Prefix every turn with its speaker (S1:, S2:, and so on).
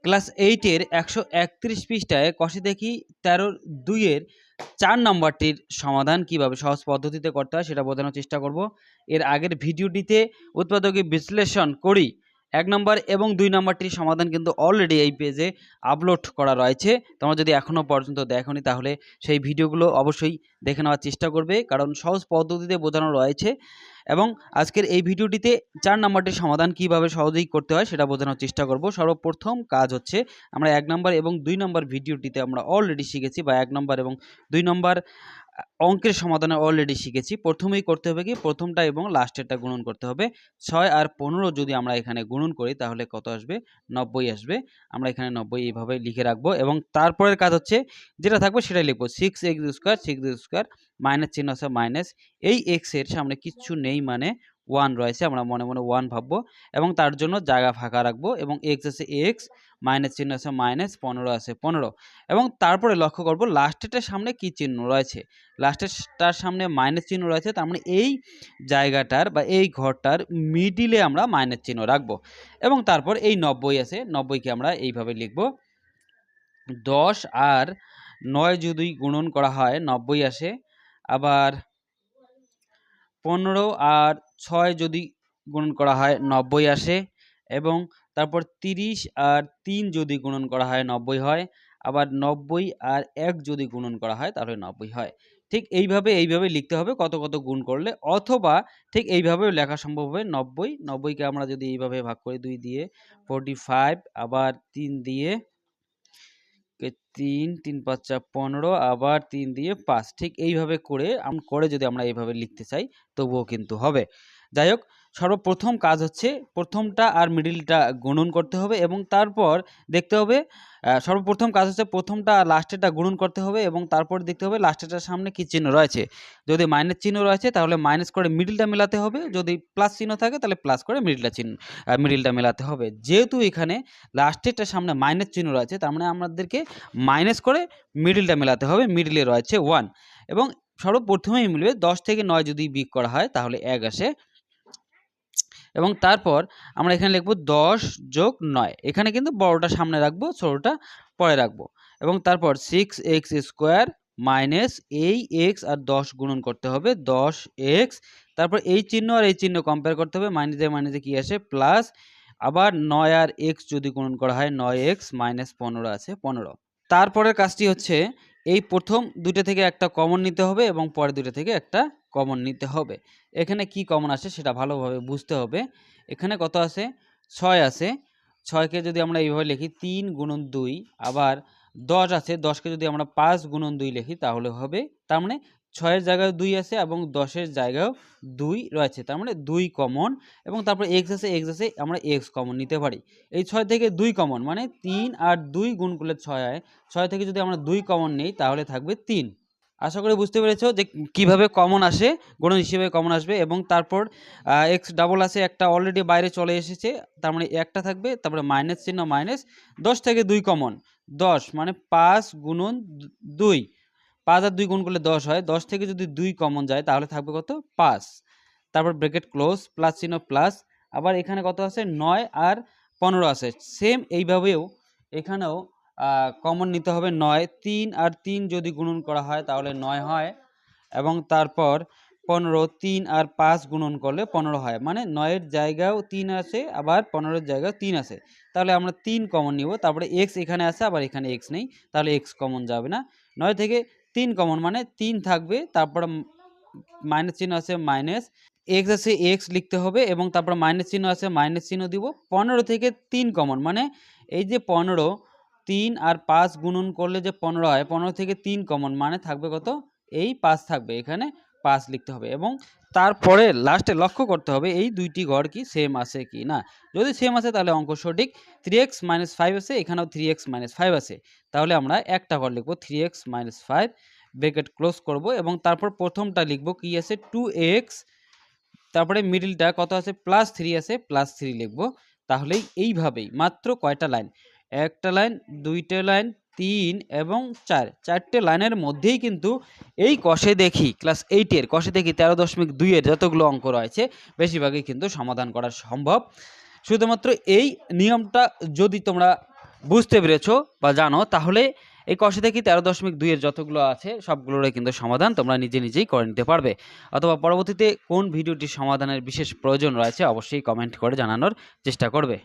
S1: Class 8-এর 131 পৃষ্ঠায় কষে দেখি 13-2-এর 4 নম্বরটির সমাধান কিভাবে সহজ পদ্ধতিতে করতে হয় সেটা বোঝানোর চেষ্টা করব। এর আগের ভিডিওটিতে উৎপাদকে বিশ্লেষণ করি 1 নম্বর এবং 2 নম্বরটির সমাধান কিন্তু অলরেডি এই পেজে আপলোড করা রয়েছে। তোমরা যদি এখনও পর্যন্ত দেখোনি তাহলে সেই ভিডিওগুলো অবশ্যই দেখে নেওয়ার চেষ্টা করবে, কারণ সহজ পদ্ধতিতে বোঝানো রয়েছে। এবং আজকের এই ভিডিওটিতে 4 নম্বরটির সমাধান কিভাবে সহজেই করতে হয় সেটা বোঝানোর চেষ্টা করব। সর্বপ্রথম কাজ হচ্ছে আমরা 1 নম্বর এবং 2 নম্বর ভিডিওটিতে আমরা অলরেডি শিখেছি, বা 1 নম্বর এবং 2 নম্বর অঙ্কের সমাধানে অলরেডি শিখেছি। প্রথমেই করতে হবে কি, প্রথমটা এবং লাস্টেরটা গুণন করতে হবে। 6 আর 15 যদি আমরা এখানে গুণন করি তাহলে কত আসবে? 90 আসবে। আমরা এখানে 90 এইভাবে লিখে রাখবো এবং তারপরের কাজ হচ্ছে যেটা থাকবে সেটাই লিখবো। 6x² মাইনাস চিহ্ন আছে মাইনাস, এই x এর সামনে কিচ্ছু নেই মানে 1 রয়েছে, আমরা মনে মনে 1 ভাববো এবং তার জন্য জায়গা ফাঁকা রাখবো এবং x আছে x, মাইনাস চিহ্ন আছে মাইনাস, 15 আছে 15 এবং তারপরে লক্ষ্য করব লাস্টেরটার সামনে কি চিহ্ন রয়েছে। লাস্টেরটার সামনে মাইনাস চিহ্ন রয়েছে, তার মানে এই জায়গাটার বা এই ঘরটার মিডিলে আমরা মাইনাস চিহ্ন রাখবো এবং তারপর এই 90 আছে, 90কে আমরা এইভাবে লিখব। 10 আর 9 যদি গুণন করা হয় 90 আসে, আবার 15 আর 6 যদি গুণন করা হয় 90 আসে এবং তারপর 30 আর 3 যদি গুণন করা হয় 90 হয়, আবার 90 আর 1 যদি গুণন করা হয় তাহলে 90 হয়। ঠিক এইভাবে লিখতে হবে কত কত গুণ করলে, অথবা ঠিক এইভাবেও লেখা সম্ভব হবে। 90কে আমরা যদি এইভাবে ভাগ করি 2 দিয়ে 45, আবার 3 দিয়ে 3, 3 5 15, আবার 3 দিয়ে 5। ঠিক এইভাবে করে যদি আমরা এইভাবে লিখতে চাই তবুও কিন্তু হবে। যাই হোক, সর্বপ্রথম কাজ হচ্ছে প্রথমটা আর মিডিলটা গুণন করতে হবে এবং তারপর দেখতে হবে সর্বপ্রথম কাজ হচ্ছে প্রথমটা আর লাস্টেরটা গুণন করতে হবে এবং তারপর দেখতে হবে লাস্টেরটার সামনে কি চিহ্ন রয়েছে। যদি মাইনাস চিহ্ন রয়েছে তাহলে মাইনাস করে মিডিলটা মেলাতে হবে, যদি প্লাস চিহ্ন থাকে তাহলে প্লাস করে মিডিলটা মেলাতে হবে। যেহেতু এখানে লাস্টেরটার সামনে মাইনাস চিহ্ন রয়েছে তার মানে আমাদেরকে মাইনাস করে মিডিলটা মেলাতে হবে। মিডিলে রয়েছে 1 এবং সর্বপ্রথমেই মিলবে 10 থেকে 9 যদি বিয়োগ করা হয় তাহলে 1 আসে এবং তারপর আমরা এখানে লিখব 10 যোগ 9। এখানে কিন্তু বড়টা সামনে রাখবো, ছোটটা পরে রাখবো এবং তারপর 6x² মাইনাস এই x আর 10 গুণন করতে হবে 10x, তারপর এই চিহ্ন আর এই চিহ্ন কম্পেয়ার করতে হবে, মাইনাসে কি আসে প্লাস, আবার 9 আর x যদি গুণন করা হয় 9x মাইনাস 15 আছে 15। তারপরের কাজটি হচ্ছে এই প্রথম দুটো থেকে একটা কমন নিতে হবে এবং পরের দুটো থেকে একটা কমন নিতে হবে। এখানে কি কমন আসে সেটা ভালোভাবে বুঝতে হবে। এখানে কত আছে? 6 আছে। 6কে যদি আমরা এইভাবে লিখি 3 গুণন 2, আবার 10 আছে, 10কে যদি আমরা 5 গুণন 2 লিখি তাহলে হবে, তার মানে 6 এর জায়গায় 2 আছে এবং 10 এর জায়গায়ও 2 রয়েছে, তার মানে 2 কমন এবং তারপর x আছে, আমরা x কমন নিতে পারি। এই 6 থেকে 2 কমন মানে 3 আর 2 গুণ করলে 6 হয়। 6 থেকে যদি আমরা 2 কমন নিই তাহলে থাকবে 3। আশা করি বুঝতে পেরেছো যে কিভাবে কমন আসে, গুণন হিসেবে কমন আসবে এবং তারপর x ডাবল আছে, একটা অলরেডি বাইরে চলে এসেছে, তার মানে একটা থাকবে, তারপরে মাইনাস চিহ্ন মাইনাস, 10 থেকে 2 কমন 10 মানে 5 গুণন 2, 5 আর 2 গুণ করলে 10 হয়। 10 থেকে যদি 2 কমন যায় তাহলে থাকবে কত? 5, তারপর ব্র্যাকেট ক্লোজ, প্লাস চিহ্ন প্লাস, আবার এখানে কত আছে? 9 আর 15 আছে। সেম এইভাবেও এখানেও কমন নিতে হবে 9, 3 আর 3 যদি গুণন করা হয় তাহলে 9 হয় এবং তারপর 15, 3 আর 5 গুণন করলে 15 হয়, মানে 9 এর জায়গাও 3 আছে, আবার 15 এর জায়গাও 3 আছে, তাহলে আমরা 3 কমন নিব। তারপরে x এখানে আছে, আবার এখানে x নেই, তাহলে x কমন যাবে না। 9 থেকে 3 কমন মানে 3 থাকবে, তারপর মাইনাস চিহ্ন আছে মাইনাস, x আছে x লিখতে হবে এবং তারপর মাইনাস চিহ্ন আছে মাইনাস চিহ্ন দিব। 15 থেকে 3 কমন মানে এই যে 15, 3 আর 5 গুণন করলে যে 15 হয়, 15 থেকে 3 কমন মানে থাকবে কত? এই 5 থাকবে, এখানে 5 লিখতে হবে এবং তারপরে লাস্টে লক্ষ্য করতে হবে এই দুইটি ঘর কি সেম আছে কি না। যদি সেম আছে তাহলে অঙ্ক সঠিক। 3x - 5 আছে, এখানেও 3x - 5 আছে, তাহলে আমরা একটা ঘর লিখব 3x - 5, ব্র্যাকেট ক্লোজ করব এবং তারপর প্রথমটা লিখব কি আছে 2x, তারপরে মিডিলটা কত আছে? +3 আছে, +3 লিখব। তাহলেই এইভাবেই মাত্র কয়টা লাইন? একটা লাইন, দুইটা লাইন, 3 এবং 4, 4টে লাইনের মধ্যেই কিন্তু এই কষে দেখি ক্লাস 8 এর কষে দেখি 13.2 এর যতগুলো অঙ্ক রয়েছে বেশিরভাগই কিন্তু সমাধান করা সম্ভব। শুধুমাত্র এই নিয়মটা যদি তোমরা বুঝতে পেরেছো বা জানো, তাহলে এই কষে দেখি 13.2 এর যতগুলো আছে সবগুলোরই কিন্তু সমাধান তোমরা নিজেই করে নিতে পারবে। অথবা পরবর্তীতে কোন ভিডিওটির সমাধানের বিশেষ প্রয়োজন রয়েছে অবশ্যই কমেন্ট করে জানানোর চেষ্টা করবে।